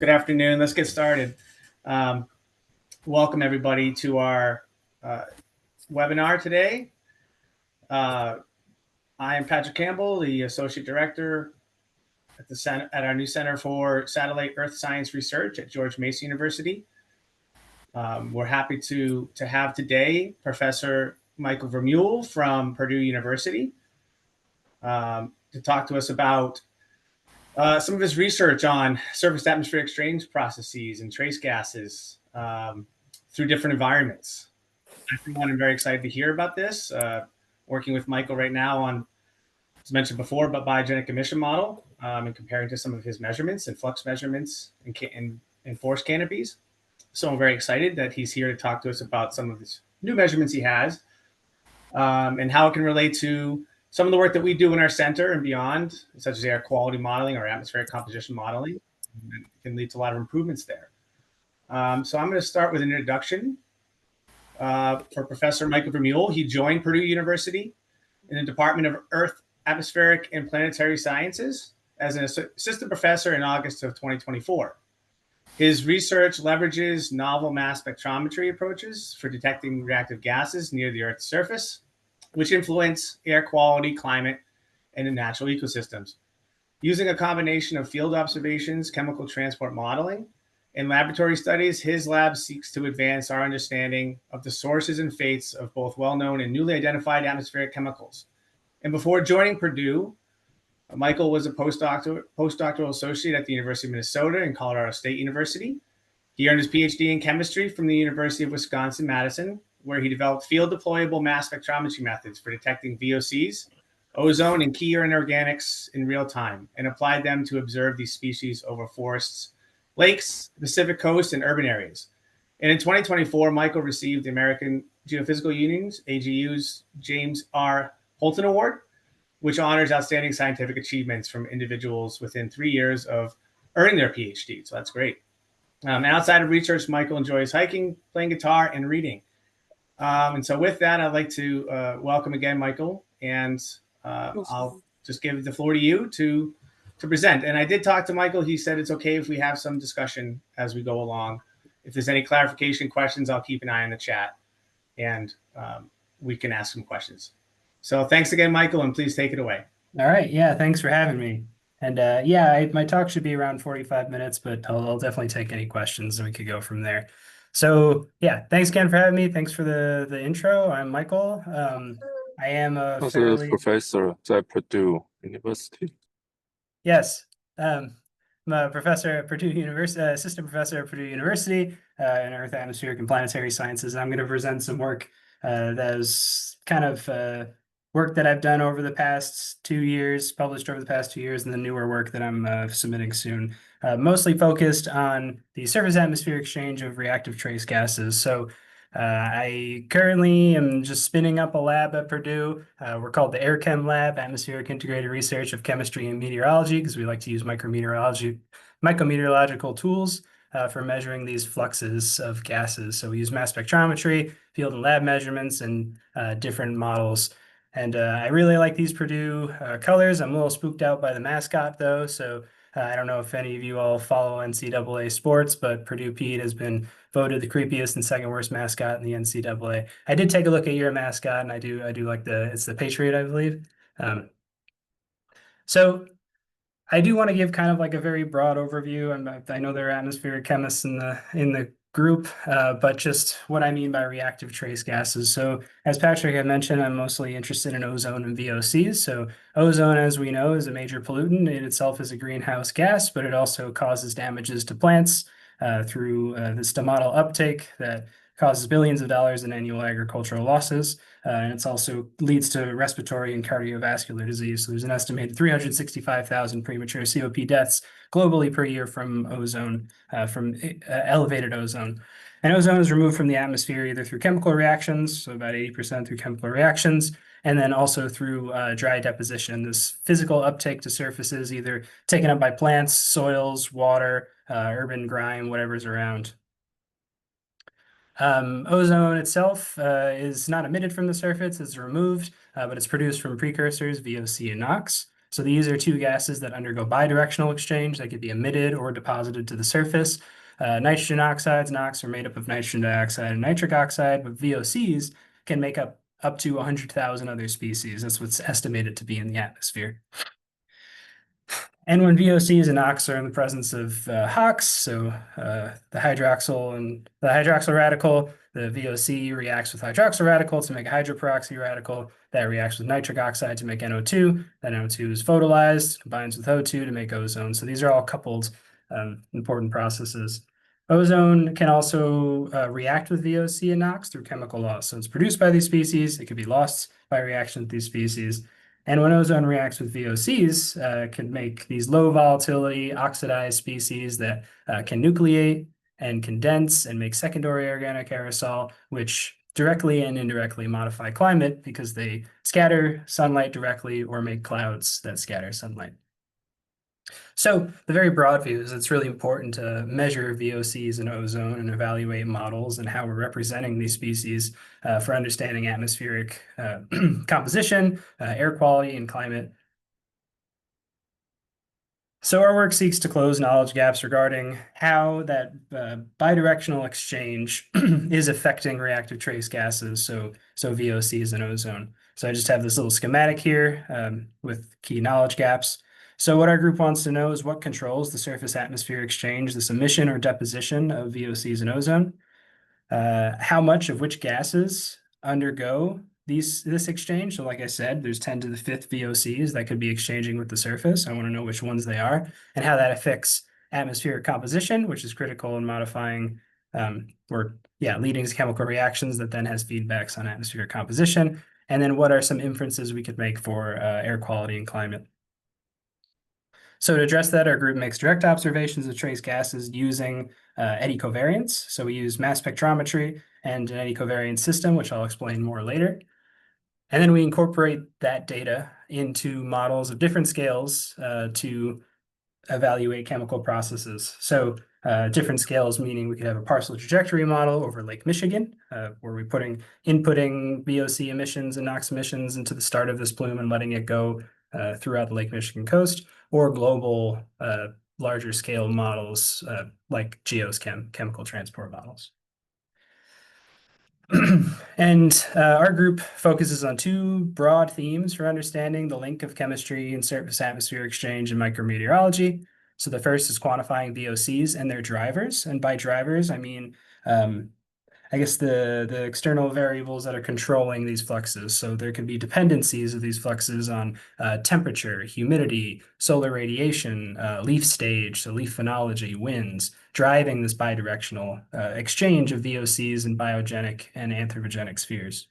Good afternoon. Let's get started. Welcome everybody to our webinar today. I am Patrick Campbell, the Associate Director at our new Center for Satellite Earth Science Research at George Mason University. We're happy to have today Professor Michael Vermeuel from Purdue University to talk to us about some of his research on surface atmospheric exchange processes and trace gases through different environments. I'm very excited to hear about this. Working with Michael right now on, as mentioned before, but biogenic emission model and comparing to some of his measurements and flux measurements and force canopies. So I'm very excited that he's here to talk to us about some of his new measurements he has and how it can relate to some of the work that we do in our center and beyond, such as air quality modeling or atmospheric composition modeling, can lead to a lot of improvements there. So I'm going to start with an introduction for Professor Michael Vermeuel. He joined Purdue University in the Department of Earth, Atmospheric, and Planetary Sciences as an assistant professor in August of 2024. His research leverages novel mass spectrometry approaches for detecting reactive gases near the Earth's surface, which influence air quality, climate, and the natural ecosystems. Using a combination of field observations, chemical transport modeling, and laboratory studies, his lab seeks to advance our understanding of the sources and fates of both well-known and newly identified atmospheric chemicals. And before joining Purdue, Michael was a postdoctoral associate at the University of Minnesota and Colorado State University. He earned his PhD in chemistry from the University of Wisconsin-Madison, where he developed field-deployable mass spectrometry methods for detecting VOCs, ozone, and key inorganics in real time, and applied them to observe these species over forests, lakes, Pacific coast, and urban areas. And in 2024, Michael received the American Geophysical Union's, AGU's, James R. Holton Award, which honors outstanding scientific achievements from individuals within 3 years of earning their PhD. So that's great. Outside of research, Michael enjoys hiking, playing guitar, and reading. And so with that, I'd like to welcome again, Michael, and I'll just give the floor to you to present. And I did talk to Michael. He said it's okay if we have some discussion as we go along. If there's any clarification questions, I'll keep an eye on the chat, and we can ask some questions. So thanks again, Michael, and please take it away. All right. Yeah, thanks for having me. And my talk should be around 45 minutes, but I'll definitely take any questions and we could go from there. So yeah, thanks again for having me. Thanks for the intro. I'm Michael. I am a professor at Purdue University. Yes. I'm a professor at Purdue University, assistant professor at Purdue University in Earth, Atmospheric, and Planetary Sciences. I'm going to present some work that is kind of work that I've done over the past 2 years, published over the past 2 years, and the newer work that I'm submitting soon. Mostly focused on the surface atmosphere exchange of reactive trace gases. So I currently am just spinning up a lab at Purdue. We're called the AirChem Lab, Atmospheric Integrated Research of Chemistry and Meteorology, because we like to use micrometeorological tools for measuring these fluxes of gases. So we use mass spectrometry, field and lab measurements, and different models. And I really like these Purdue colors. I'm a little spooked out by the mascot, though. So I don't know if any of you all follow NCAA sports, but Purdue Pete has been voted the creepiest and second worst mascot in the NCAA. I did take a look at your mascot, and I do like it's the Patriot, I believe. So I do want to give kind of like a very broad overview, and I know there are atmospheric chemists in the group, but just what I mean by reactive trace gases. So as Patrick had mentioned, I'm mostly interested in ozone and VOCs. So ozone, as we know, is a major pollutant. It itself is a greenhouse gas, but it also causes damages to plants through the stomatal uptake that causes billions of dollars in annual agricultural losses. And it also leads to respiratory and cardiovascular disease. So there's an estimated 365,000 premature COP deaths globally per year from ozone, from elevated ozone. And ozone is removed from the atmosphere either through chemical reactions, so about 80% through chemical reactions, and then also through dry deposition, this physical uptake to surfaces, either taken up by plants, soils, water, urban grime, whatever's around. Ozone itself is not emitted from the surface, it's removed, but it's produced from precursors, VOC and NOx. So these are two gases that undergo bidirectional exchange. They could be emitted or deposited to the surface. Nitrogen oxides, NOx, are made up of nitrogen dioxide and nitric oxide, but VOCs can make up to 100,000 other species. That's what's estimated to be in the atmosphere. And when VOCs and NOx are in the presence of HOx, so the hydroxyl radical, the VOC reacts with hydroxyl radical to make a hydroperoxy radical. That reacts with nitric oxide to make NO2. That NO2 is photolyzed, combines with O2 to make ozone. So these are all coupled important processes. Ozone can also react with VOC and NOx through chemical loss. So it's produced by these species. It could be lost by reaction with these species. And when ozone reacts with VOCs, can make these low volatility oxidized species that can nucleate and condense and make secondary organic aerosol, which directly and indirectly modify climate because they scatter sunlight directly or make clouds that scatter sunlight. So the very broad view is it's really important to measure VOCs and ozone and evaluate models and how we're representing these species for understanding atmospheric composition, air quality, and climate. So our work seeks to close knowledge gaps regarding how that bidirectional exchange is affecting reactive trace gases, so VOCs and ozone. So I just have this little schematic here with key knowledge gaps. So what our group wants to know is what controls the surface-atmosphere exchange, this emission or deposition of VOCs and ozone, how much of which gases undergo this exchange. So like I said, there's 10 to the 5th VOCs that could be exchanging with the surface. I want to know which ones they are and how that affects atmospheric composition, which is critical in modifying leading to chemical reactions that then has feedbacks on atmospheric composition. And then what are some inferences we could make for air quality and climate. So to address that, our group makes direct observations of trace gases using eddy covariance. So we use mass spectrometry and an eddy covariance system, which I'll explain more later. And then we incorporate that data into models of different scales to evaluate chemical processes. So different scales, meaning we could have a partial trajectory model over Lake Michigan, where we're inputting VOC emissions and NOx emissions into the start of this plume and letting it go throughout the Lake Michigan coast, or global larger scale models like GEOS chemical transport models. And our group focuses on two broad themes for understanding the link of chemistry and surface-atmosphere exchange and micrometeorology. So the first is quantifying VOCs and their drivers. And by drivers, I mean, I guess the external variables that are controlling these fluxes. So there can be dependencies of these fluxes on temperature, humidity, solar radiation, leaf stage, so leaf phenology, winds, driving this bidirectional exchange of VOCs in biogenic and anthropogenic spheres.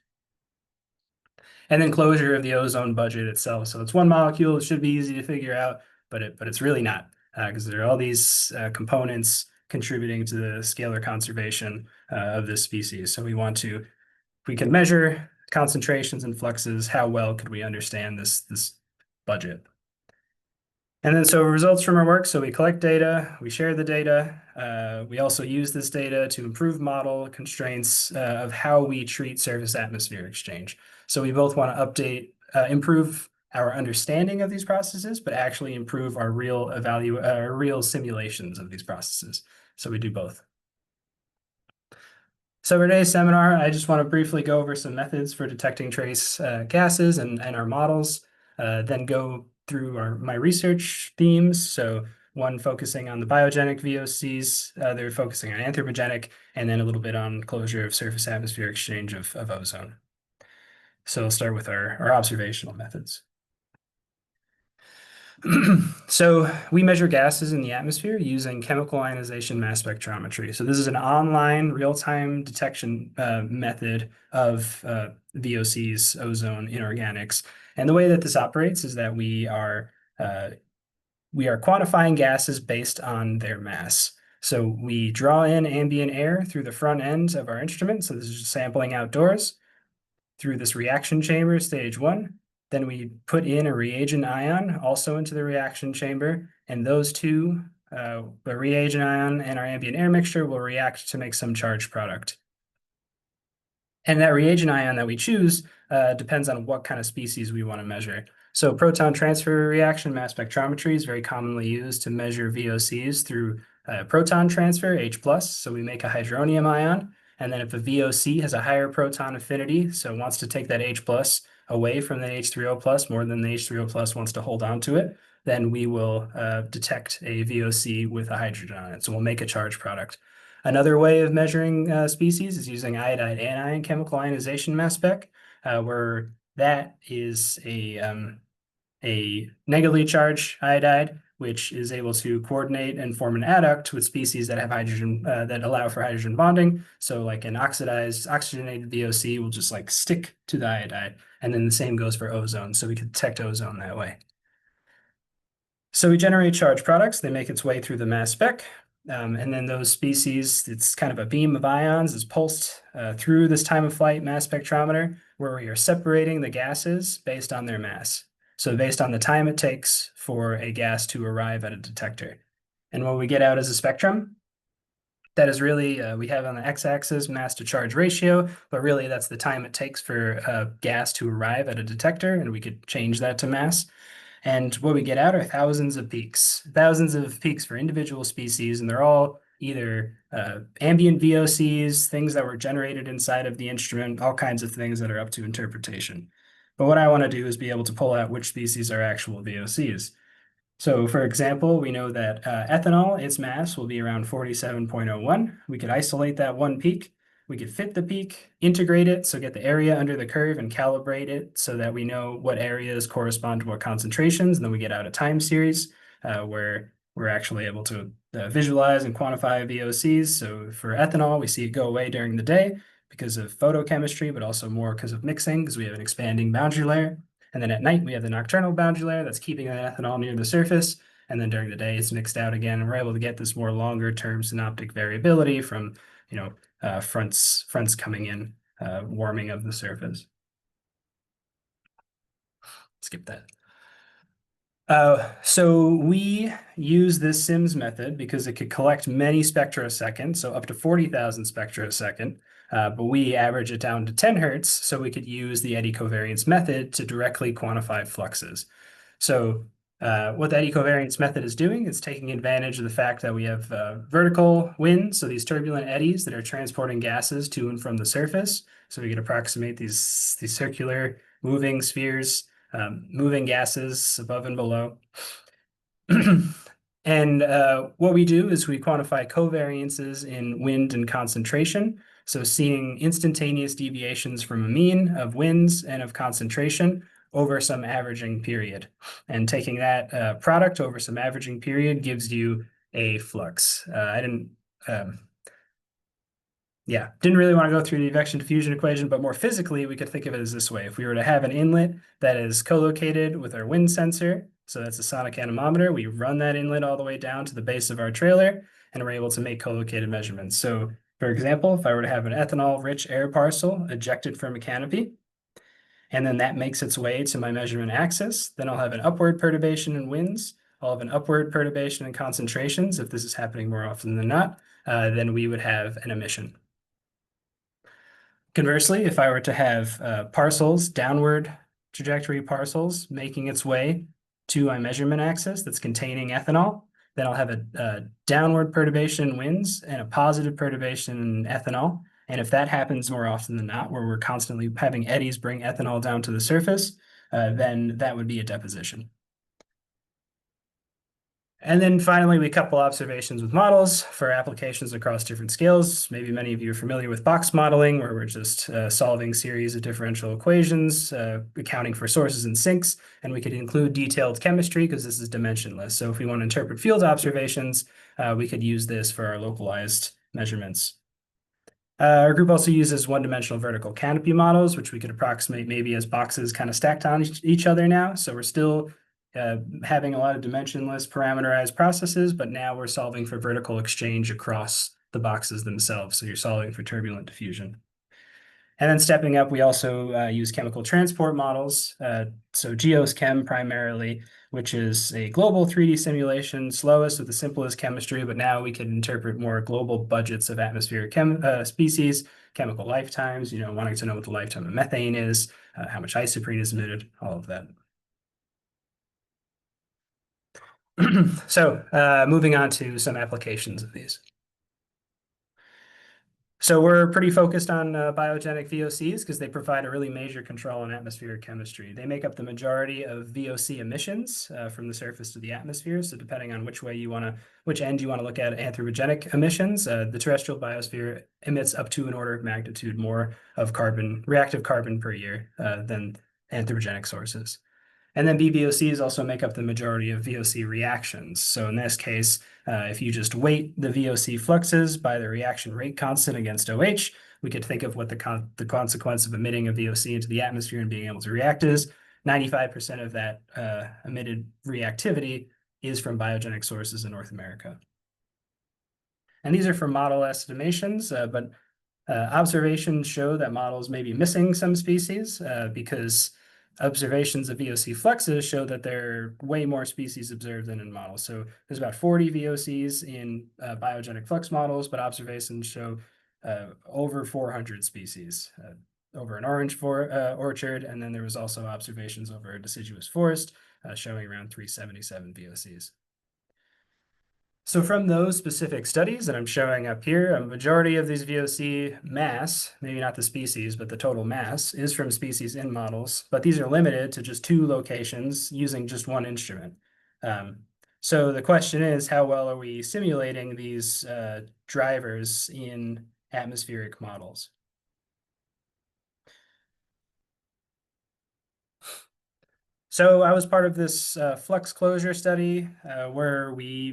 And then closure of the ozone budget itself. So it's one molecule, it should be easy to figure out, but it's really not, because there are all these components contributing to the scalar conservation of this species. So if we can measure concentrations and fluxes, how well could we understand this budget? And then so results from our work, so we collect data, we share the data, we also use this data to improve model constraints of how we treat surface-atmosphere exchange. So we both want to improve our understanding of these processes, but actually improve our real simulations of these processes. So we do both. So for today's seminar, I just want to briefly go over some methods for detecting trace gases and our models, then go through my research themes. So one focusing on the biogenic VOCs, they're focusing on anthropogenic, and then a little bit on closure of surface-atmosphere exchange of ozone. So we'll start with our observational methods. So we measure gases in the atmosphere using chemical ionization mass spectrometry. So this is an online real-time detection method of VOCs, ozone, inorganics. And the way that this operates is that we are quantifying gases based on their mass. So we draw in ambient air through the front end of our instrument. So this is just sampling outdoors through this reaction chamber, stage 1. Then we put in a reagent ion also into the reaction chamber, and those two, the reagent ion and our ambient air mixture, will react to make some charged product. And that reagent ion that we choose depends on what kind of species we want to measure. So proton transfer reaction mass spectrometry is very commonly used to measure VOCs through proton transfer, H+. So we make a hydronium ion, and then if a VOC has a higher proton affinity, so it wants to take that H+ away from the H3O+ more than the H3O+ wants to hold on to it, then we will detect a VOC with a hydrogen on it. So we'll make a charged product. Another way of measuring species is using iodide anion chemical ionization mass spec, where that is a negatively charged iodide, which is able to coordinate and form an adduct with species that have hydrogen that allow for hydrogen bonding. So like an oxygenated VOC will just like stick to the iodide. And then the same goes for ozone. So we can detect ozone that way. So we generate charged products. They make its way through the mass spec. And then those species, it's kind of a beam of ions is pulsed through this time of flight mass spectrometer, where we are separating the gases based on their mass. So based on the time it takes for a gas to arrive at a detector. And what we get out is a spectrum. That is really, we have on the x-axis mass to charge ratio, but really that's the time it takes for a gas to arrive at a detector, and we could change that to mass. And what we get out are thousands of peaks for individual species, and they're all either ambient VOCs, things that were generated inside of the instrument, all kinds of things that are up to interpretation. But what I want to do is be able to pull out which species are actual VOCs. So for example, we know that ethanol, its mass will be around 47.01. We could isolate that one peak. We could fit the peak, integrate it, so get the area under the curve and calibrate it so that we know what areas correspond to what concentrations. And then we get out a time series where we're actually able to visualize and quantify VOCs. So for ethanol, we see it go away during the day because of photochemistry, but also more because of mixing, because we have an expanding boundary layer. And then at night, we have the nocturnal boundary layer that's keeping that ethanol near the surface. And then during the day, it's mixed out again. And we're able to get this more longer term synoptic variability from, fronts coming in, warming of the surface. Skip that. So we use this SIMS method because it could collect many spectra a second, so up to 40,000 spectra a second. But we average it down to 10 hertz, so we could use the eddy covariance method to directly quantify fluxes. So what the eddy covariance method is doing is taking advantage of the fact that we have vertical wind, so these turbulent eddies that are transporting gases to and from the surface. So we could approximate these circular moving spheres, moving gases above and below. And what we do is we quantify covariances in wind and concentration. So seeing instantaneous deviations from a mean of winds and of concentration over some averaging period. And taking that product over some averaging period gives you a flux. Didn't really want to go through the advection diffusion equation, but more physically, we could think of it as this way. If we were to have an inlet that is co-located with our wind sensor, so that's a sonic anemometer, we run that inlet all the way down to the base of our trailer, and we're able to make co-located measurements. So for example, if I were to have an ethanol-rich air parcel ejected from a canopy, and then that makes its way to my measurement axis, then I'll have an upward perturbation in winds, I'll have an upward perturbation in concentrations. If this is happening more often than not, then we would have an emission. Conversely, if I were to have parcels, downward trajectory parcels making its way to my measurement axis that's containing ethanol, then I'll have a downward perturbation in winds and a positive perturbation in ethanol. And if that happens more often than not, where we're constantly having eddies bring ethanol down to the surface, then that would be a deposition. And then finally, we couple observations with models for applications across different scales. Maybe many of you are familiar with box modeling, where we're just solving series of differential equations, accounting for sources and sinks, and we could include detailed chemistry because this is dimensionless. So if we want to interpret field observations, we could use this for our localized measurements. Our group also uses one-dimensional vertical canopy models, which we could approximate maybe as boxes kind of stacked on each other now. So we're still having a lot of dimensionless parameterized processes, but now we're solving for vertical exchange across the boxes themselves. So you're solving for turbulent diffusion. And then stepping up, we also use chemical transport models. So GeoChem primarily, which is a global 3D simulation, slowest with the simplest chemistry, but now we can interpret more global budgets of atmospheric species, chemical lifetimes, wanting to know what the lifetime of methane is, how much isoprene is emitted, all of that. So moving on to some applications of these. So we're pretty focused on biogenic VOCs because they provide a really major control on atmospheric chemistry. They make up the majority of VOC emissions from the surface to the atmosphere. So depending on which end you want to look at anthropogenic emissions, the terrestrial biosphere emits up to an order of magnitude more of reactive carbon per year than anthropogenic sources. And then BVOCs also make up the majority of VOC reactions. So in this case, if you just weight the VOC fluxes by the reaction rate constant against OH, we could think of what the consequence of emitting a VOC into the atmosphere and being able to react is. 95% of that emitted reactivity is from biogenic sources in North America. And these are for model estimations, but observations show that models may be missing some species because observations of VOC fluxes show that there are way more species observed than in models. So there's about 40 VOCs in biogenic flux models, but observations show over 400 species over an orange orchard. And then there was also observations over a deciduous forest showing around 377 VOCs. So from those specific studies that I'm showing up here, a majority of these VOC mass, maybe not the species, but the total mass, is from species in models, but these are limited to just 2 locations using just one instrument. So the question is, how well are we simulating these drivers in atmospheric models? So I was part of this flux closure study where we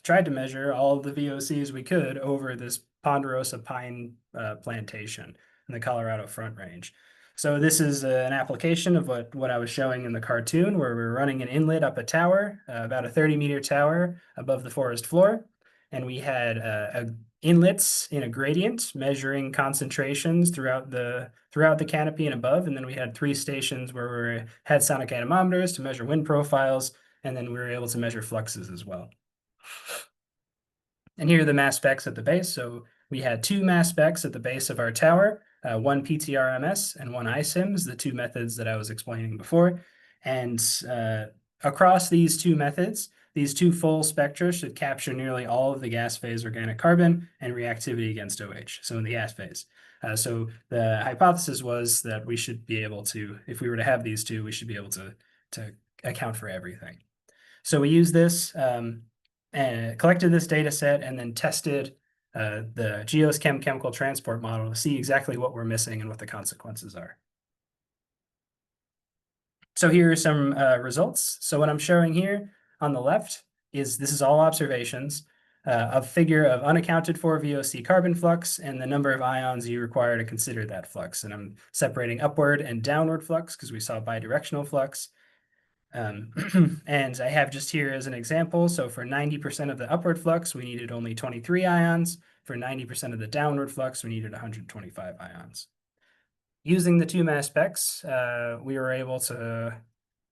tried to measure all of the VOCs we could over this ponderosa pine plantation in the Colorado Front Range. So this is an application of what I was showing in the cartoon, where we're running an inlet up a tower, about a 30-meter tower above the forest floor. And we had inlets in a gradient measuring concentrations throughout the canopy and above. And then we had 3 stations where we had sonic anemometers to measure wind profiles. And then we were able to measure fluxes as well. And here are the mass specs at the base. So we had 2 mass specs at the base of our tower, one PTRMS and one ISIMS, the 2 methods that I was explaining before. And across these 2 methods, these 2 full spectra should capture nearly all of the gas phase organic carbon and reactivity against OH, so in the gas phase. So the hypothesis was that we should be able to, if we were to have these 2, we should be able to account for everything. So we used this and collected this data set and then tested the GeoSchem chemical transport model to see exactly what we're missing and what the consequences are. So here are some results. So what I'm showing here on the left is this is all observations, a figure of unaccounted for VOC carbon flux and the number of ions you require to consider that flux. And I'm separating upward and downward flux because we saw bidirectional flux. And I have just here as an example. So for 90% of the upward flux, we needed only 23 ions. For 90% of the downward flux, we needed 125 ions. Using the 2 mass specs, we were able to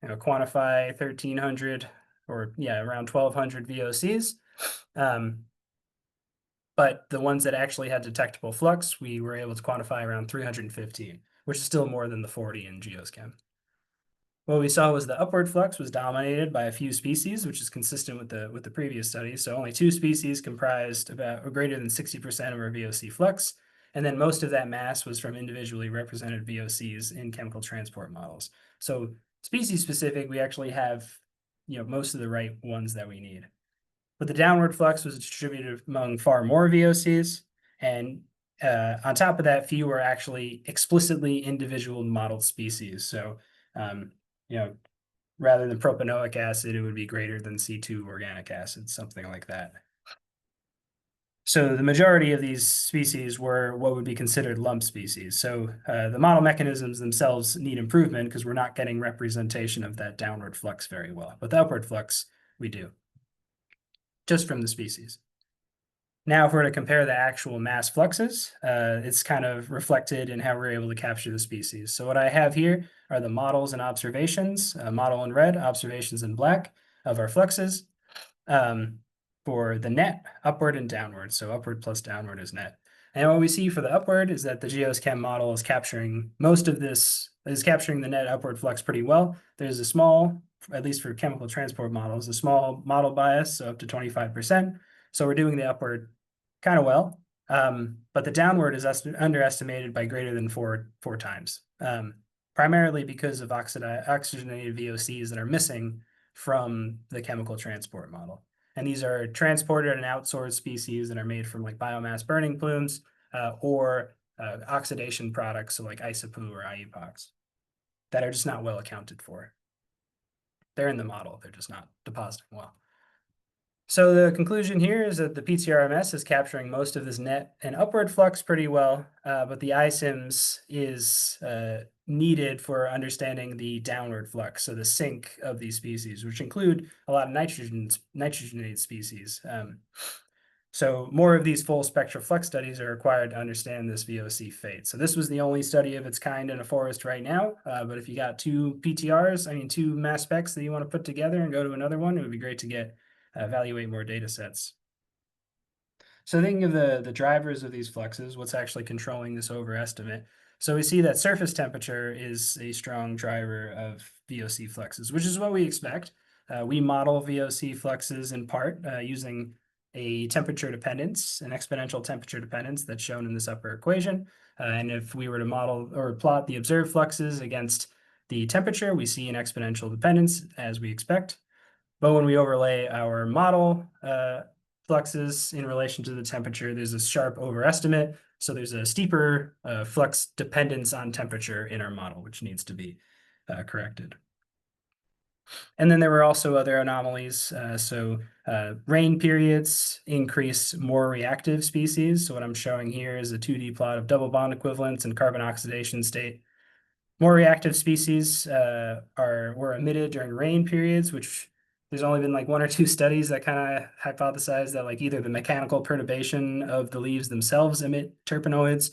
quantify 1,300 or around 1,200 VOCs. But the ones that actually had detectable flux, we were able to quantify around 315, which is still more than the 40 in GeoSchem. What we saw was the upward flux was dominated by a few species, which is consistent with the previous study. So only 2 species comprised about or greater than 60% of our VOC flux. And then most of that mass was from individually represented VOCs in chemical transport models. So species specific, we actually have most of the right ones that we need. But the downward flux was distributed among far more VOCs. And on top of that, few were actually explicitly individual modeled species. So rather than propanoic acid, it would be greater than C2 organic acid, something like that. So the majority of these species were what would be considered lump species. So the model mechanisms themselves need improvement because we're not getting representation of that downward flux very well. But the upward flux, we do, just from the species. Now, if we're to compare the actual mass fluxes, it's kind of reflected in how we're able to capture the species. So what I have here are the models and observations, model in red, observations in black of our fluxes for the net, upward and downward. So upward plus downward is net. And what we see for the upward is that the GeoSchem model is capturing most of this, is capturing the net upward flux pretty well. There's a small at least for chemical transport models, a small model bias, so up to 25%. So we're doing the upward kind of well. But the downward is underestimated by greater than four times, primarily because of oxygenated VOCs that are missing from the chemical transport model. And these are transported and outsourced species that are made from like biomass burning plumes or oxidation products, so like isopoo or IUPOX, that are just not well accounted for. They're in the model, they're just not depositing well. So the conclusion here is that the PTRMS is capturing most of this net and upward flux pretty well, but the ISIMS is needed for understanding the downward flux, so the sink of these species, which include a lot of nitrogenated species. So more of these full spectral flux studies are required to understand this VOC fate. So this was the only study of its kind in a forest right now, but if you got two PTRs, two mass specs that you want to put together and go to another one, it would be great to evaluate more data sets. So thinking of the drivers of these fluxes, what's actually controlling this overestimate? So we see that surface temperature is a strong driver of VOC fluxes, which is what we expect. We model VOC fluxes in part using a temperature dependence, an exponential temperature dependence that's shown in this upper equation. And if we were to model or plot the observed fluxes against the temperature, we see an exponential dependence as we expect. But when we overlay our model fluxes in relation to the temperature, there's a sharp overestimate. So there's a steeper flux dependence on temperature in our model, which needs to be corrected. And then there were also other anomalies. Rain periods increase more reactive species. So what I'm showing here is a 2D plot of double bond equivalents and carbon oxidation state. More reactive species were emitted during rain periods, which there's only been like 1 or 2 studies that kind of hypothesize that like either the mechanical perturbation of the leaves themselves emit terpenoids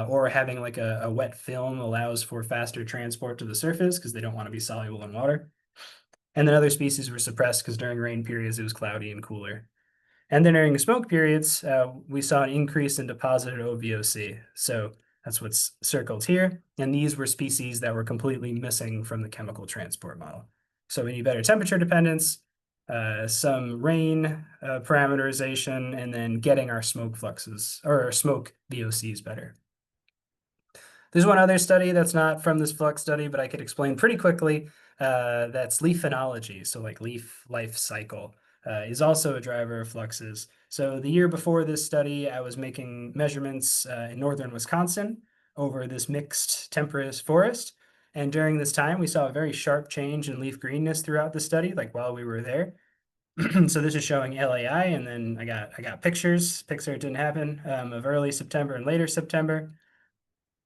or having like a wet film allows for faster transport to the surface because they don't want to be soluble in water. And then other species were suppressed because during rain periods, it was cloudy and cooler. And then during smoke periods, we saw an increase in deposited OVOC. So that's what's circled here. And these were species that were completely missing from the chemical transport model. So we need better temperature dependence, some rain parameterization, and then getting our smoke fluxes or our smoke VOCs better. There's one other study that's not from this flux study, but I could explain pretty quickly. That's leaf phenology, so like leaf life cycle, is also a driver of fluxes. So the year before this study, I was making measurements in northern Wisconsin over this mixed temperate forest. And during this time, we saw a very sharp change in leaf greenness throughout the study, like while we were there. So this is showing LAI, and then I got pictures. Pixar didn't happen of early September and later September.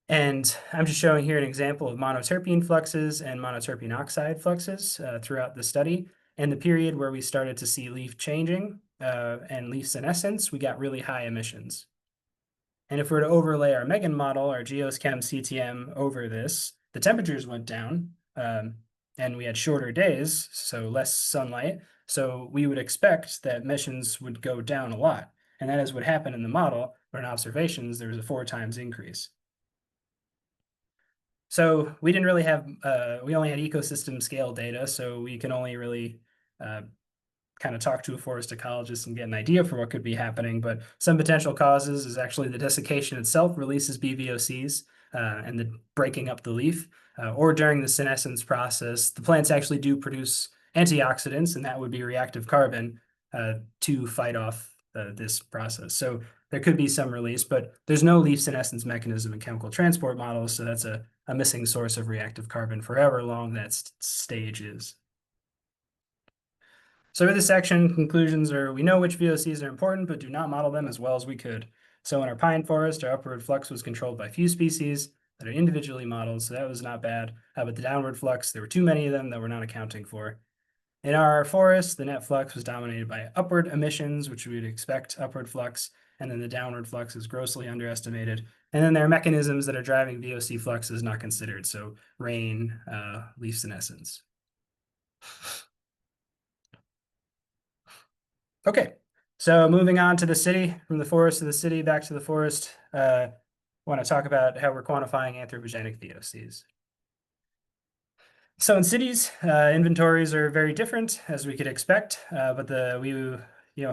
And I'm just showing here an example of monoterpene fluxes and monoterpene oxide fluxes throughout the study. And the period where we started to see leaf changing and leaf senescence, we got really high emissions. And if we were to overlay our Megan model, our GeoChem CTM over this, the temperatures went down and we had shorter days, so less sunlight. So we would expect that emissions would go down a lot. And that is what happened in the model, but in observations, there was a 4 times increase. So we didn't really have, we only had ecosystem scale data, so we can only really kind of talk to a forest ecologist and get an idea for what could be happening. But some potential causes is actually the desiccation itself releases BVOCs and the breaking up the leaf, or during the senescence process, the plants actually do produce antioxidants, and that would be reactive carbon to fight off this process. So there could be some release, but there's no leaf senescence mechanism in chemical transport models, so that's a missing source of reactive carbon for however long that stage is. So for this section, conclusions are we know which VOCs are important, but do not model them as well as we could. So in our pine forest, our upward flux was controlled by few species that are individually modeled, so that was not bad. But the downward flux, there were too many of them that we're not accounting for. In our forest, the net flux was dominated by upward emissions, which we would expect upward flux, and then the downward flux is grossly underestimated. And then there are mechanisms that are driving VOC fluxes not considered, so rain, leaf senescence. Okay, so moving on to the city, from the forest to the city, back to the forest, I want to talk about how we're quantifying anthropogenic VOCs. So in cities, inventories are very different, as we could expect, but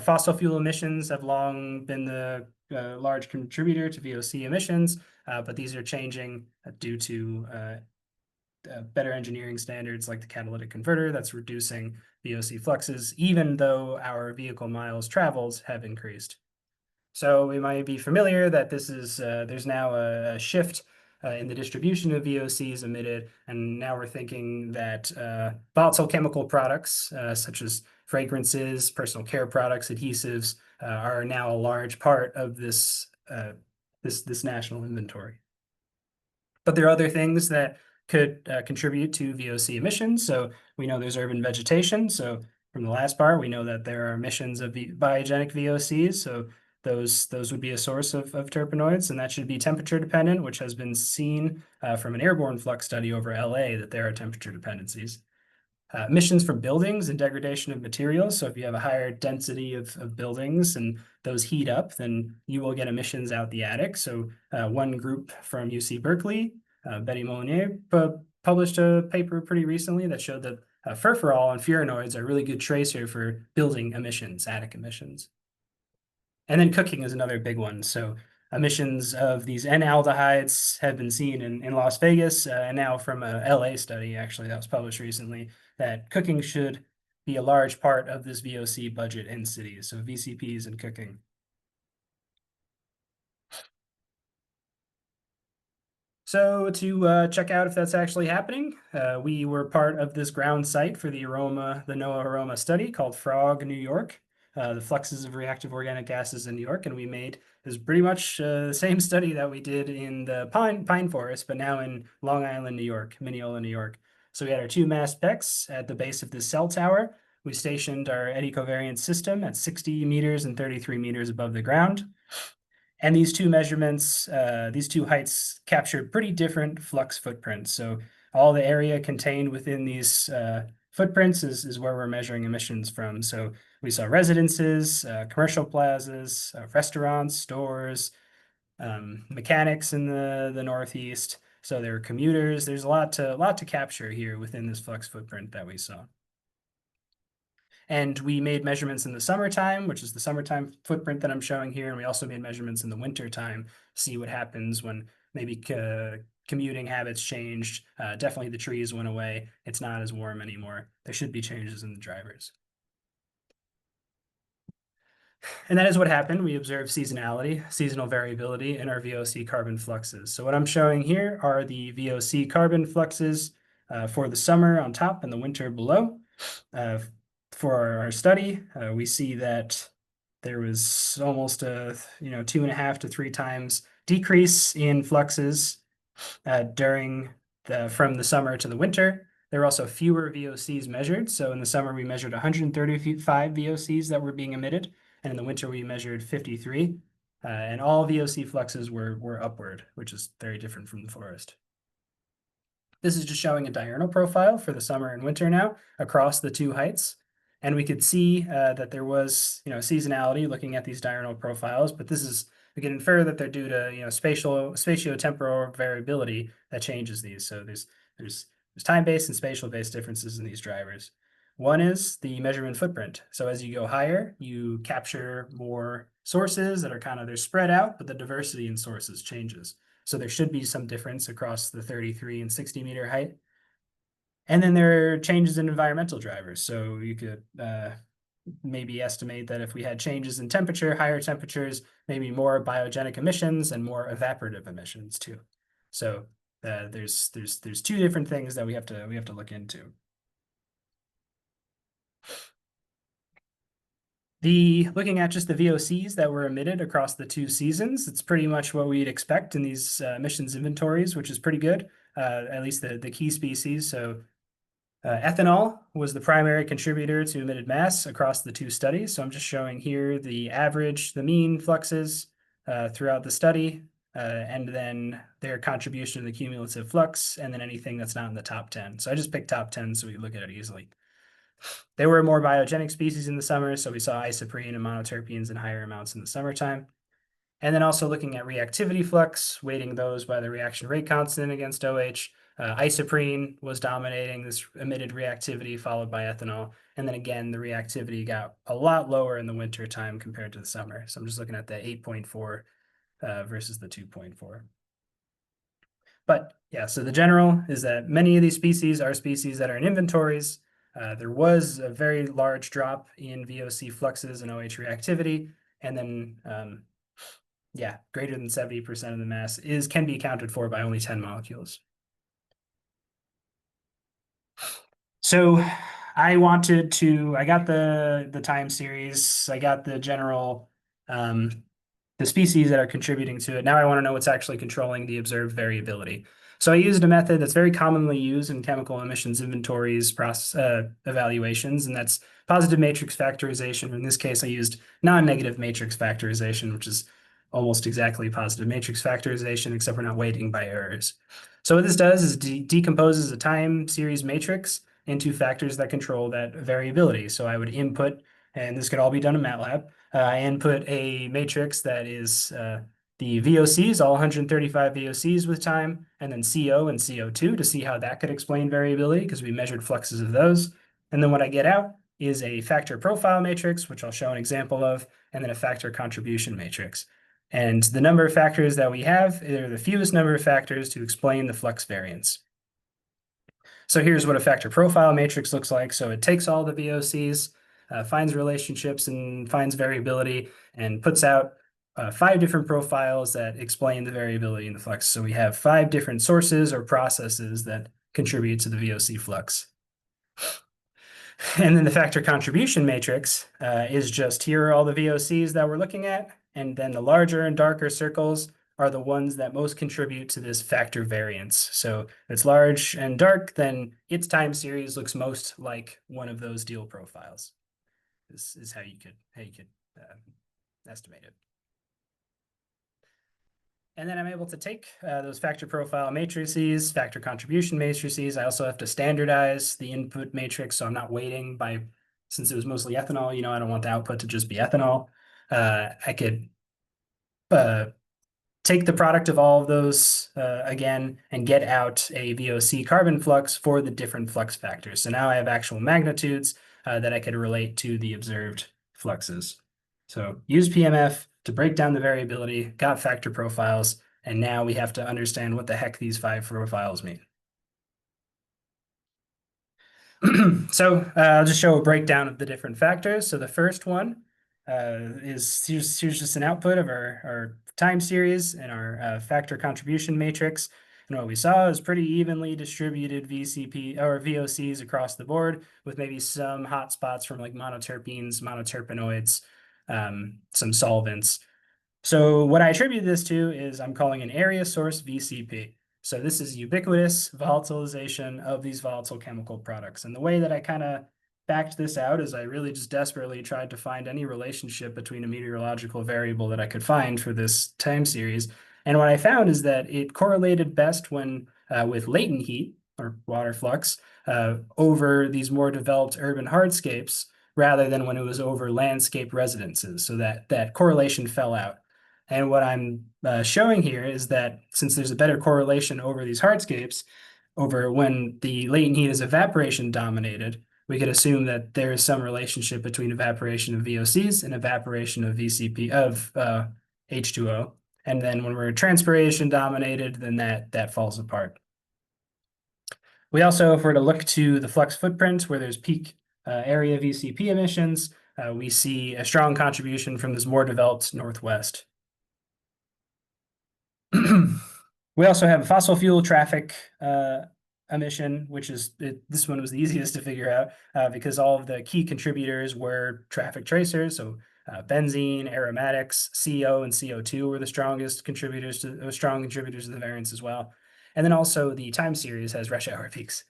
fossil fuel emissions have long been the large contributor to VOC emissions, but these are changing due to better engineering standards like the catalytic converter that's reducing VOC fluxes, even though our vehicle miles traveled have increased. So we might be familiar that there's now a shift in the distribution of VOCs emitted, and now we're thinking that volatile chemical products such as fragrances, personal care products, adhesives are now a large part of this national inventory. But there are other things that could contribute to VOC emissions. So we know there's urban vegetation. So from the last part, we know that there are emissions of biogenic VOCs. So those would be a source of terpenoids, and that should be temperature dependent, which has been seen from an airborne flux study over LA that there are temperature dependencies. Emissions from buildings and degradation of materials. So if you have a higher density of buildings and those heat up, then you will get emissions out the attic. So one group from UC Berkeley, Betty Molyneux, published a paper pretty recently that showed that furfural and furanoids are a really good tracer for building emissions, attic emissions. And then cooking is another big one. So emissions of these N-aldehydes have been seen in Las Vegas, and now from a LA study, actually, that was published recently, that cooking should be a large part of this VOC budget in cities, so VCPs and cooking. So to check out if that's actually happening, we were part of this ground site for the NOAA aroma study called FROG New York, the fluxes of reactive organic gases in New York, and we made is pretty much the same study that we did in the pine forest, but now in Long Island, New York, Mineola, New York. So we had our two mass specs at the base of this cell tower. We stationed our eddy covariance system at 60 meters and 33 meters above the ground. And these two measurements, these two heights captured pretty different flux footprints. So all the area contained within these footprints is where we're measuring emissions from. So we saw residences, commercial plazas, restaurants, stores, mechanics in the Northeast. So there were commuters. There's a lot to capture here within this flux footprint that we saw. And we made measurements in the summertime, which is the summertime footprint that I'm showing here. And we also made measurements in the wintertime, see what happens when maybe commuting habits changed. Definitely the trees went away. It's not as warm anymore. There should be changes in the drivers. And that is what happened. We observed seasonality, seasonal variability in our VOC carbon fluxes. So what I'm showing here are the VOC carbon fluxes for the summer on top and the winter below. For our study, we see that there was almost a 2.5 to 3 times decrease in fluxes from the summer to the winter. There were also fewer VOCs measured. So in the summer, we measured 135 VOCs that were being emitted, and in the winter, we measured 53. And all VOC fluxes were upward, which is very different from the forest. This is just showing a diurnal profile for the summer and winter now across the two heights. And we could see that there was, seasonality looking at these diurnal profiles, but we can infer that they're due to, spatiotemporal variability that changes these. So there's time-based and spatial-based differences in these drivers. One is the measurement footprint. So as you go higher, you capture more sources that are they're spread out, but the diversity in sources changes. So there should be some difference across the 33 and 60 meter height. And then there are changes in environmental drivers. So you could maybe estimate that if we had changes in temperature, higher temperatures, maybe more biogenic emissions and more evaporative emissions too. So there's two different things that we have to look into. Looking at just the VOCs that were emitted across the two seasons, it's pretty much what we'd expect in these emissions inventories, which is pretty good, at least the key species. So ethanol was the primary contributor to emitted mass across the two studies. So I'm just showing here the mean fluxes throughout the study, and then their contribution to the cumulative flux, and then anything that's not in the top 10. So I just picked top 10 so we look at it easily. There were more biogenic species in the summer, so we saw isoprene and monoterpenes in higher amounts in the summertime. And then also looking at reactivity flux, weighting those by the reaction rate constant against OH. Isoprene was dominating this emitted reactivity, followed by ethanol. And then again, the reactivity got a lot lower in the winter time compared to the summer. So I'm just looking at the 8.4 versus the 2.4. But yeah, so the general is that many of these species are species that are in inventories. There was a very large drop in VOC fluxes and OH reactivity. And then, yeah, greater than 70% of the mass can be accounted for by only 10 molecules. So I got the time series, I got the general, the species that are contributing to it. Now I want to know what's actually controlling the observed variability. So I used a method that's very commonly used in chemical emissions inventories process evaluations, and that's positive matrix factorization. In this case, I used non-negative matrix factorization, which is almost exactly positive matrix factorization, except we're not weighting by errors. So what this does is decomposes a time series matrix into factors that control that variability. So I would input, and this could all be done in MATLAB, I input a matrix that is the VOCs, all 135 VOCs with time, and then CO and CO2 to see how that could explain variability because we measured fluxes of those. And then what I get out is a factor profile matrix, which I'll show an example of, and then a factor contribution matrix. And the number of factors that we have are the fewest number of factors to explain the flux variance. So here's what a factor profile matrix looks like. So it takes all the VOCs, finds relationships and finds variability, and puts out 5 different profiles that explain the variability in the flux. So we have 5 different sources or processes that contribute to the VOC flux. And then the factor contribution matrix is just here are all the VOCs that we're looking at, and then the larger and darker circles are the ones that most contribute to this factor variance. So if it's large and dark, then its time series looks most like one of those deal profiles. This is how you could estimate it. And then I'm able to take those factor profile matrices, factor contribution matrices. I also have to standardize the input matrix, so I'm not weighting by, since it was mostly ethanol, I don't want the output to just be ethanol. I could take the product of all of those again and get out a VOC carbon flux for the different flux factors. So now I have actual magnitudes that I could relate to the observed fluxes. So use PMF to break down the variability, got factor profiles, and now we have to understand what the heck these 5 profiles mean. So I'll just show a breakdown of the different factors. So the first one here's just an output of our time series and our factor contribution matrix. And what we saw is pretty evenly distributed VCP or VOCs across the board, with maybe some hot spots from like monoterpenes, monoterpenoids, some solvents. So what I attribute this to is I'm calling an area source VCP. So this is ubiquitous volatilization of these volatile chemical products. And the way that I kind of backed this out is I really just desperately tried to find any relationship between a meteorological variable that I could find for this time series. And what I found is that it correlated best when with latent heat or water flux over these more developed urban hardscapes rather than when it was over landscape residences. So that correlation fell out. And what I'm showing here is that since there's a better correlation over these hardscapes, over when the latent heat is evaporation dominated, we could assume that there is some relationship between evaporation of VOCs and evaporation of VCP of H2O. And then when we're transpiration dominated, then that falls apart. We also, if we're to look to the flux footprint where there's peak area VCP emissions, we see a strong contribution from this more developed Northwest. We also have fossil fuel traffic emission, which is, this one was the easiest to figure out because all of the key contributors were traffic tracers. So benzene, aromatics, CO and CO2 were the strongest contributors to the variance as well. And then also the time series has rush hour peaks.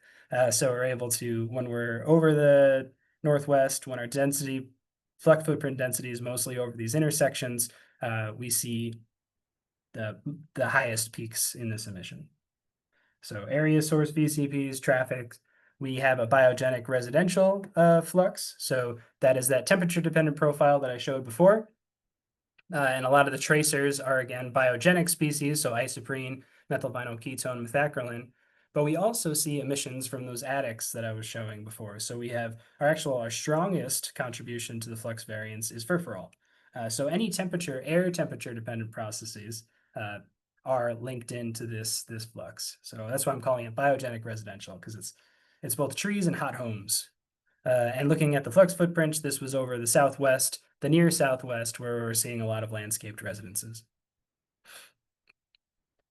So we're able to, when we're over the Northwest, when our density, flux footprint density is mostly over these intersections, we see the highest peaks in this emission. So area source VCPs, traffic, we have a biogenic residential flux. So that is that temperature dependent profile that I showed before. And a lot of the tracers are, again, biogenic species, so isoprene, methylvinyl ketone, methacrylin. But we also see emissions from those adducts that I was showing before. So we have our strongest contribution to the flux variance is furfural. So any air temperature dependent processes are linked into this flux. So that's why I'm calling it biogenic residential, because it's both trees and hot homes. And looking at the flux footprint, this was over the near southwest, where we're seeing a lot of landscaped residences.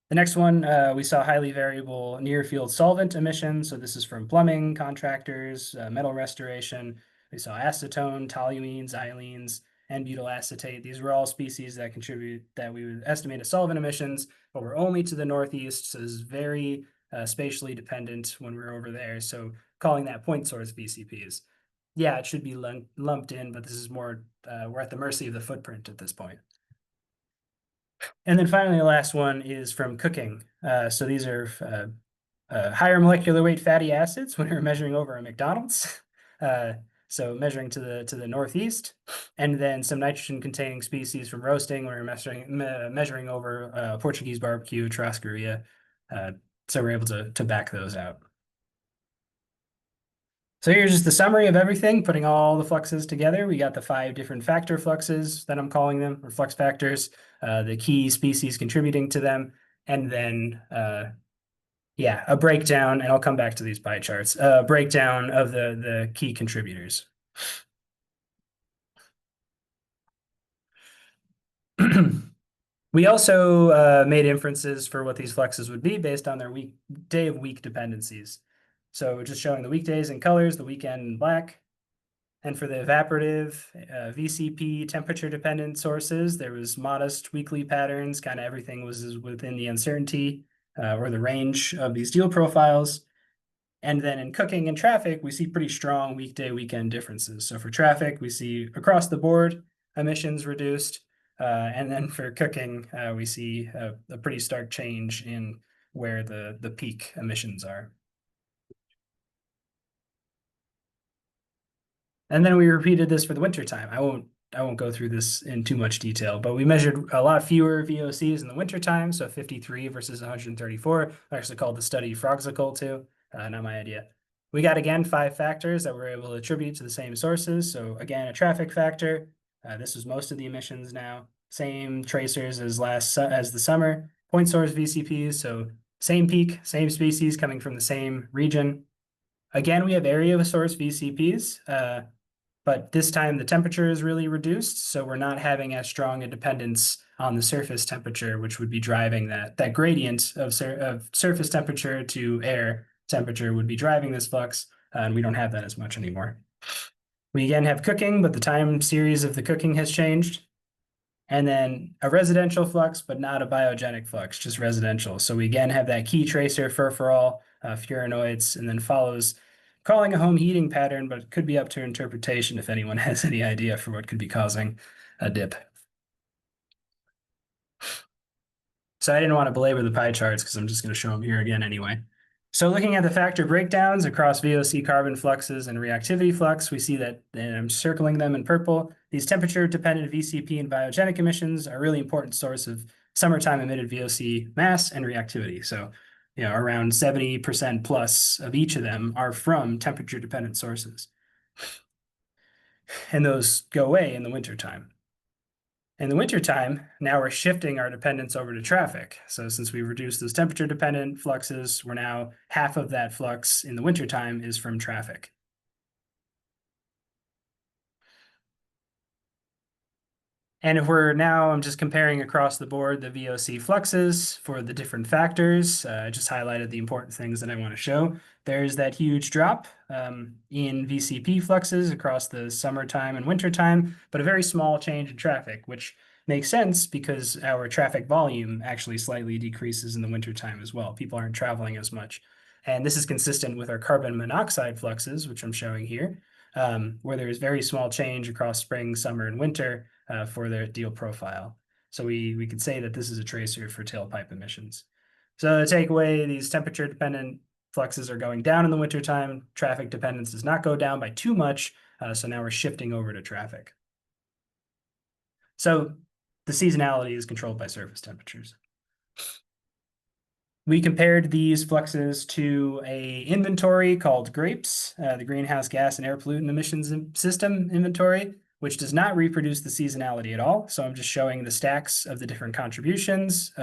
The next one, we saw highly variable near field solvent emissions. So this is from plumbing contractors, metal restoration. We saw acetone, toluenes, xylenes, and butyl acetate. These were all species that contribute that we would estimate as solvent emissions, but we're only to the northeast, so this is very spatially dependent when we're over there. So calling that point source VCPs. Yeah, it should be lumped in, but this is more, we're at the mercy of the footprint at this point. And then finally, the last one is from cooking. So these are higher molecular weight fatty acids when we're measuring over a McDonald's. So measuring to the northeast, and then some nitrogen-containing species from roasting when we're measuring over Portuguese barbecue, Churrascaria. So we're able to back those out. So here's just the summary of everything, putting all the fluxes together. We got the 5 different factor fluxes that I'm calling them, or flux factors, the key species contributing to them, and then, a breakdown, and I'll come back to these pie charts, breakdown of the key contributors. We also made inferences for what these fluxes would be based on their day of week dependencies. So just showing the weekdays in colors, the weekend in black. And for the evaporative VCP temperature-dependent sources, there was modest weekly patterns. Kind of everything was within the uncertainty or the range of these deal profiles. And then in cooking and traffic, we see pretty strong weekday, weekend differences. So for traffic, we see across the board emissions reduced. And then for cooking, we see a pretty stark change in where the peak emissions are. And then we repeated this for the wintertime. I won't go through this in too much detail, but we measured a lot fewer VOCs in the wintertime, so 53 versus 134. I actually called the study Froxical too, not my idea. We got, again, 5 factors that we're able to attribute to the same sources. So again, a traffic factor. This was most of the emissions now. Same tracers as the summer. Point source VCPs, so same peak, same species coming from the same region. Again, we have area of source VCPs, but this time the temperature is really reduced, so we're not having as strong a dependence on the surface temperature, which would be driving that gradient of surface temperature to air temperature would be driving this flux, and we don't have that as much anymore. We again have cooking, but the time series of the cooking has changed. And then a residential flux, but not a biogenic flux, just residential. So we again have that key tracer furfural, furanoids, and then follows calling a home heating pattern, but it could be up to interpretation if anyone has any idea for what could be causing a dip. So I didn't want to belabor the pie charts because I'm just going to show them here again anyway. So looking at the factor breakdowns across VOC carbon fluxes and reactivity flux, we see that, and I'm circling them in purple, these temperature-dependent VCP and biogenic emissions are a really important source of summertime emitted VOC mass and reactivity. So, around 70% plus of each of them are from temperature-dependent sources. And those go away in the wintertime. In the wintertime, now we're shifting our dependence over to traffic. So since we reduced those temperature-dependent fluxes, we're now half of that flux in the wintertime is from traffic. And if I'm just comparing across the board the VOC fluxes for the different factors. I just highlighted the important things that I want to show. There's that huge drop in VCP fluxes across the summertime and wintertime, but a very small change in traffic, which makes sense because our traffic volume actually slightly decreases in the wintertime as well. People aren't traveling as much. And this is consistent with our carbon monoxide fluxes, which I'm showing here, where there is very small change across spring, summer, and winter for their deal profile. So we could say that this is a tracer for tailpipe emissions. So the takeaway, these temperature-dependent fluxes are going down in the wintertime. Traffic dependence does not go down by too much. So now we're shifting over to traffic. So the seasonality is controlled by surface temperatures. We compared these fluxes to a inventory called GRAPES, the Greenhouse Gas and Air Pollutant Emissions System inventory, which does not reproduce the seasonality at all. So I'm just showing the stacks of the different contributions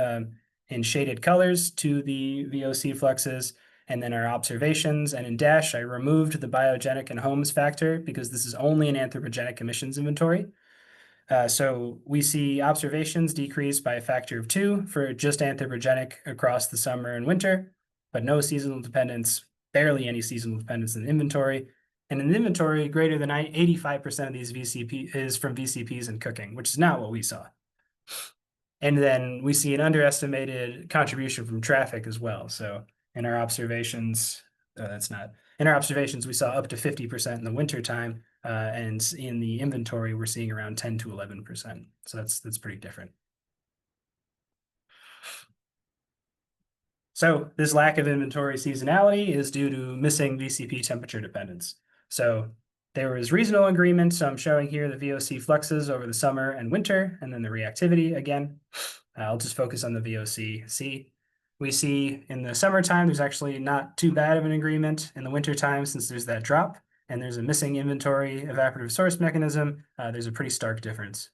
in shaded colors to the VOC fluxes, and then our observations. And in dash, I removed the biogenic and Holmes factor because this is only an anthropogenic emissions inventory. So we see observations decrease by a factor of 2 for just anthropogenic across the summer and winter, but no seasonal dependence, barely any seasonal dependence in the inventory. And in the inventory, greater than 85% of these VCP is from VCPs and cooking, which is not what we saw. And then we see an underestimated contribution from traffic as well. So in our observations, we saw up to 50% in the wintertime. And in the inventory, we're seeing around 10 to 11%. So that's pretty different. So this lack of inventory seasonality is due to missing VCP temperature dependence. So there was reasonable agreement. So I'm showing here the VOC fluxes over the summer and winter, and then the reactivity again. I'll just focus on the VOC. We see in the summertime, there's actually not too bad of an agreement. In the wintertime, since there's that drop, and there's a missing inventory evaporative source mechanism, there's a pretty stark difference.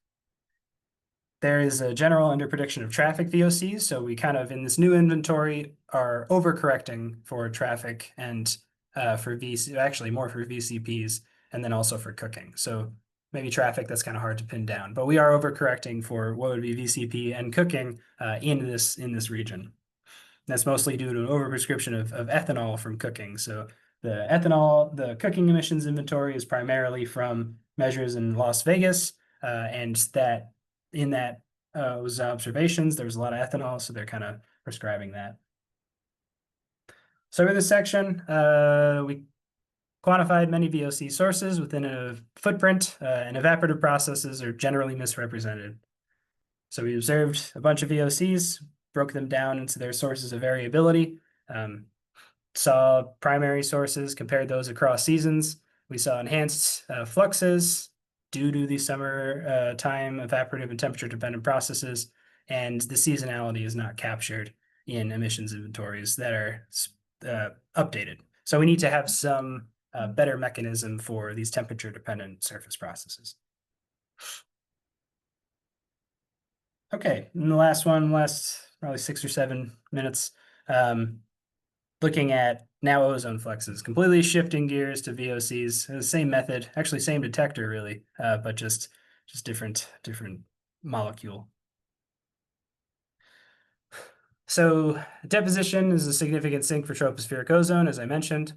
There is a general underprediction of traffic VOCs, so we kind of, in this new inventory, are overcorrecting for traffic and for actually more for VCPs, and then also for cooking. So maybe traffic, that's kind of hard to pin down, but we are overcorrecting for what would be VCP and cooking in this region. That's mostly due to an overprescription of ethanol from cooking. So the cooking emissions inventory is primarily from measures in Las Vegas, and that in that was observations, there was a lot of ethanol, so they're kind of prescribing that. So in this section, we quantified many VOC sources within a footprint, and evaporative processes are generally misrepresented. So we observed a bunch of VOCs, broke them down into their sources of variability, saw primary sources, compared those across seasons. We saw enhanced fluxes due to the summer time evaporative and temperature dependent processes, and the seasonality is not captured in emissions inventories that are updated. So we need to have some better mechanism for these temperature dependent surface processes. Okay, and the last probably 6 or 7 minutes, looking at now ozone fluxes, completely shifting gears to VOCs. The same method, actually same detector really, but just different molecule. So deposition is a significant sink for tropospheric ozone, as I mentioned,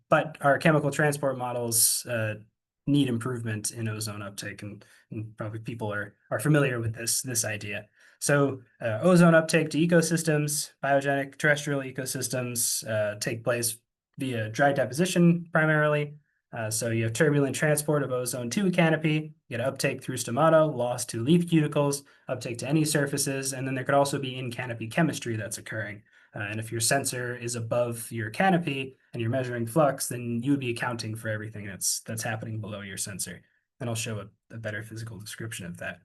but our chemical transport models need improvement in ozone uptake, and probably people are familiar with this idea. So ozone uptake to ecosystems, biogenic terrestrial ecosystems, take place via dry deposition primarily. So you have turbulent transport of ozone to a canopy, you get uptake through stomata, loss to leaf cuticles, uptake to any surfaces, and then there could also be in-canopy chemistry that's occurring. And if your sensor is above your canopy and you're measuring flux, then you would be accounting for everything that's happening below your sensor. And I'll show a better physical description of that.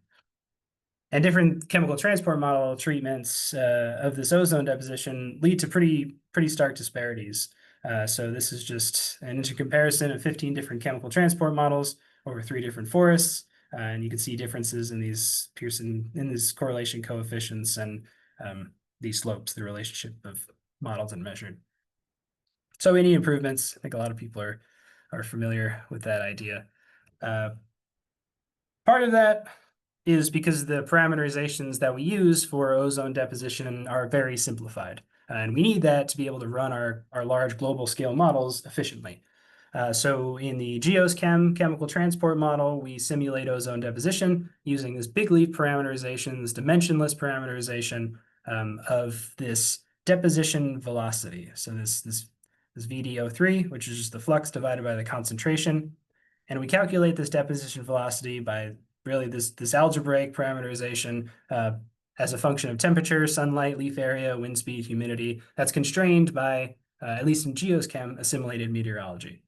And different chemical transport model treatments of this ozone deposition lead to pretty stark disparities. So this is just an intercomparison of 15 different chemical transport models over 3 different forests. And you can see differences in these these correlation coefficients and these slopes, the relationship of modeled and measured. So we need improvements. I think a lot of people are familiar with that idea. Part of that is because the parameterizations that we use for ozone deposition are very simplified. And we need that to be able to run our large global scale models efficiently. So in the GeoSchem chemical transport model, we simulate ozone deposition using this big leaf parameterization, this dimensionless parameterization of this deposition velocity. So this VDO3, which is just the flux divided by the concentration. And we calculate this deposition velocity by really this algebraic parameterization as a function of temperature, sunlight, leaf area, wind speed, humidity, that's constrained by, at least in geoschem, assimilated meteorology.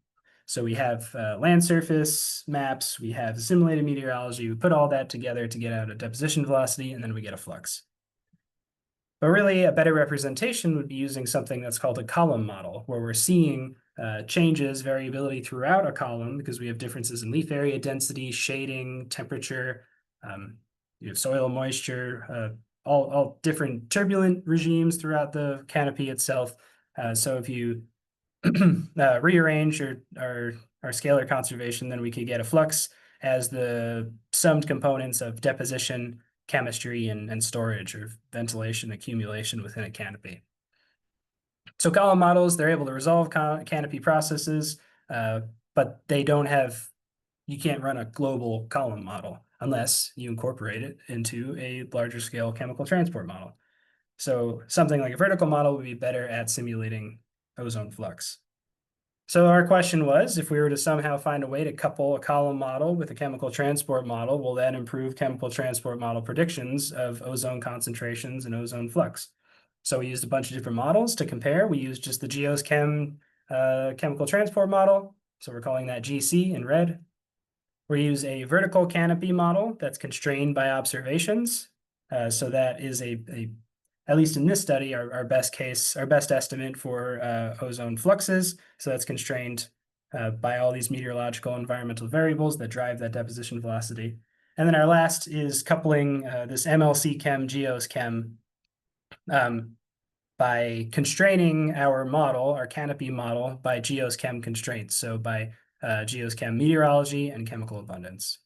So we have land surface maps, we have assimilated meteorology, we put all that together to get out a deposition velocity, and then we get a flux. But really, a better representation would be using something that's called a column model, where we're seeing changes, variability throughout a column because we have differences in leaf area density, shading, temperature, you have soil moisture, all different turbulent regimes throughout the canopy itself. So if you rearrange our scalar conservation, then we could get a flux as the summed components of deposition, chemistry, and storage or ventilation accumulation within a canopy. So column models, they're able to resolve canopy processes, but they don't have, you can't run a global column model unless you incorporate it into a larger scale chemical transport model. So something like a vertical model would be better at simulating ozone flux. So our question was, if we were to somehow find a way to couple a column model with a chemical transport model, will that improve chemical transport model predictions of ozone concentrations and ozone flux? So we used a bunch of different models to compare. We used just the GeoChem chemical transport model. So we're calling that GC in red. We use a vertical canopy model that's constrained by observations. So that is at least in this study, our best estimate for ozone fluxes. So that's constrained by all these meteorological environmental variables that drive that deposition velocity. And then our last is coupling this MLC chem, geos chem, by constraining our model, our canopy model, by geos chem constraints. So by geos chem meteorology and chemical abundance.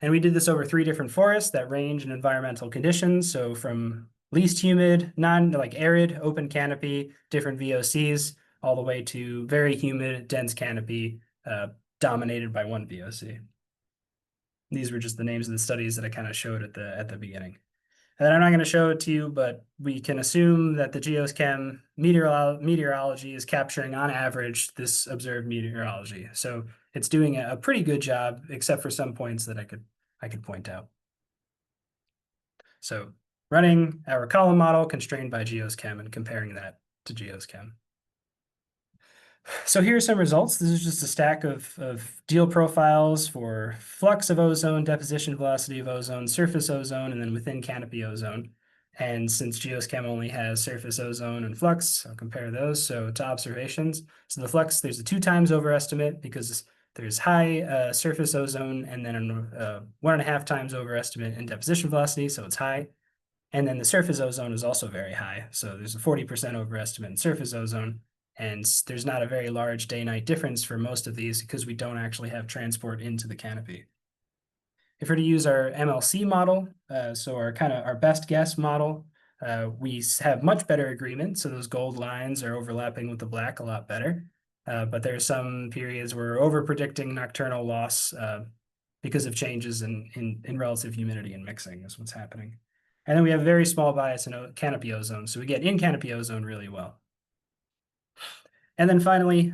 And we did this over 3 different forests that range in environmental conditions. So from least humid, arid, open canopy, different VOCs, all the way to very humid, dense canopy dominated by one VOC. These were just the names of the studies that I kind of showed at the beginning. And then I'm not going to show it to you, but we can assume that the geochem meteorology is capturing on average this observed meteorology. So it's doing a pretty good job, except for some points that I could point out. So running our column model constrained by geochem and comparing that to geochem. So here's some results. This is just a stack of deal profiles for flux of ozone, deposition velocity of ozone, surface ozone, and then within canopy ozone. And since geochem only has surface ozone and flux, I'll compare those. So to observations, so the flux, there's a 2 times overestimate because there's high surface ozone and then a 1.5 times overestimate in deposition velocity, so it's high. And then the surface ozone is also very high. So there's a 40% overestimate in surface ozone. And there's not a very large day-night difference for most of these because we don't actually have transport into the canopy. If we're to use our MLC model, so our best guess model, we have much better agreement. So those gold lines are overlapping with the black a lot better. But there are some periods where we're over-predicting nocturnal loss because of changes in relative humidity and mixing is what's happening. And then we have very small bias in canopy ozone. So we get in canopy ozone really well. And then finally,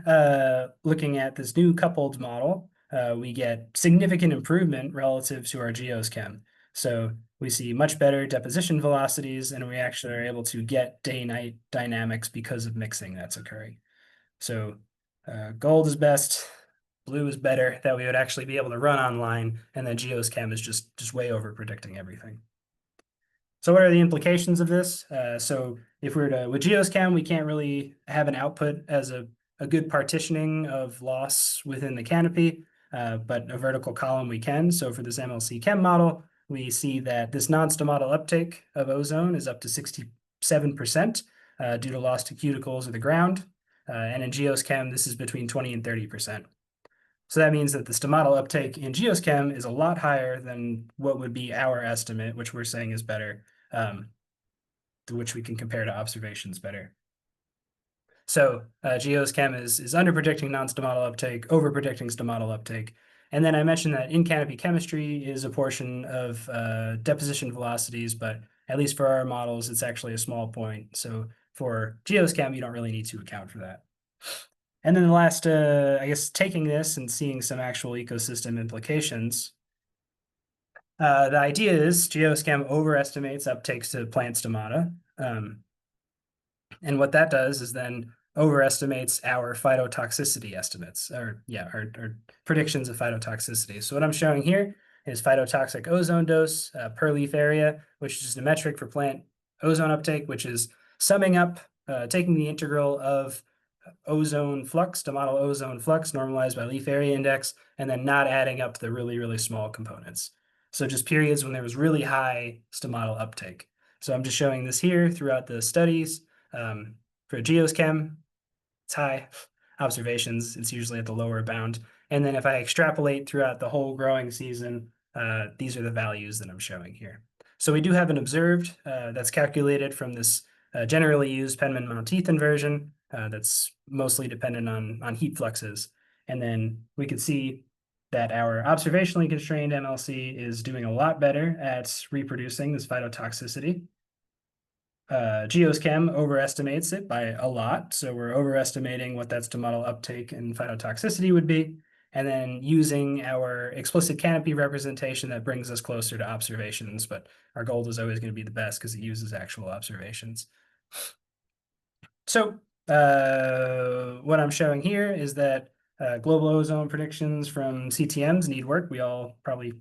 looking at this new coupled model, we get significant improvement relative to our geochem. So we see much better deposition velocities, and we actually are able to get day-night dynamics because of mixing that's occurring. So gold is best, blue is better, that we would actually be able to run online, and then geochem is just way over predicting everything. So what are the implications of this? So if we were with geochem, we can't really have an output as a good partitioning of loss within the canopy, but a vertical column we can. So for this MLC chem model, we see that this non-stomatal uptake of ozone is up to 67% due to loss to cuticles or the ground. And in geochem, this is between 20 and 30%. So that means that the stomatal uptake in geochem is a lot higher than what would be our estimate, which we're saying is better, to which we can compare to observations better. So geochem is under-predicting non-stomatal uptake, over-predicting stomatal uptake. And then I mentioned that in-canopy chemistry is a portion of deposition velocities, but at least for our models, it's actually a small point. So for geochem, you don't really need to account for that. And then the last, I guess, taking this and seeing some actual ecosystem implications. The idea is geochem overestimates uptakes to plant stomata. And what that does is then overestimates our phytotoxicity estimates, or our predictions of phytotoxicity. So what I'm showing here is phytotoxic ozone dose per leaf area, which is just a metric for plant ozone uptake, which is summing up, taking the integral of ozone flux to model ozone flux normalized by leaf area index, and then not adding up the really, really small components. So just periods when there was really high stomatal uptake. So I'm just showing this here throughout the studies. For geochem, it's high. Observations, it's usually at the lower bound. And then if I extrapolate throughout the whole growing season, these are the values that I'm showing here. So we do have an observed that's calculated from this generally used Penman-Monteith inversion that's mostly dependent on heat fluxes. And then we could see that our observationally constrained MLC is doing a lot better at reproducing this phytotoxicity. Geochem overestimates it by a lot. So we're overestimating what that stomatal uptake and phytotoxicity would be. And then using our explicit canopy representation, that brings us closer to observations, but our gold is always going to be the best because it uses actual observations. So what I'm showing here is that global ozone predictions from CTMs need work. We all probably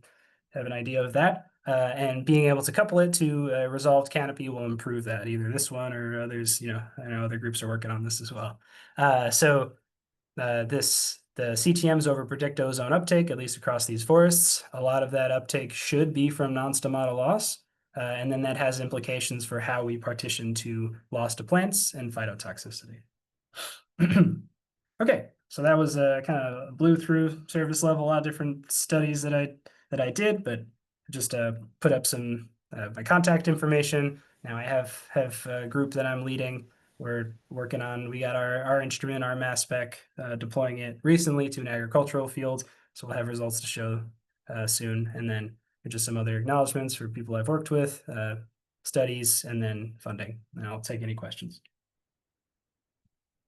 have an idea of that. And being able to couple it to a resolved canopy will improve that, either this one or others. I know other groups are working on this as well. The CTMs overpredict ozone uptake, at least across these forests. A lot of that uptake should be from non-stomatal loss. And then that has implications for how we partition to loss to plants and phytotoxicity. Okay, so that was kind of blew through surface level, a lot of different studies that I did, but just put up some my contact information. Now I have a group that I'm leading. We're working on, we got our instrument, our mass spec, deploying it recently to an agricultural field. So we'll have results to show soon. And then just some other acknowledgements for people I've worked with, studies, and then funding. And I'll take any questions.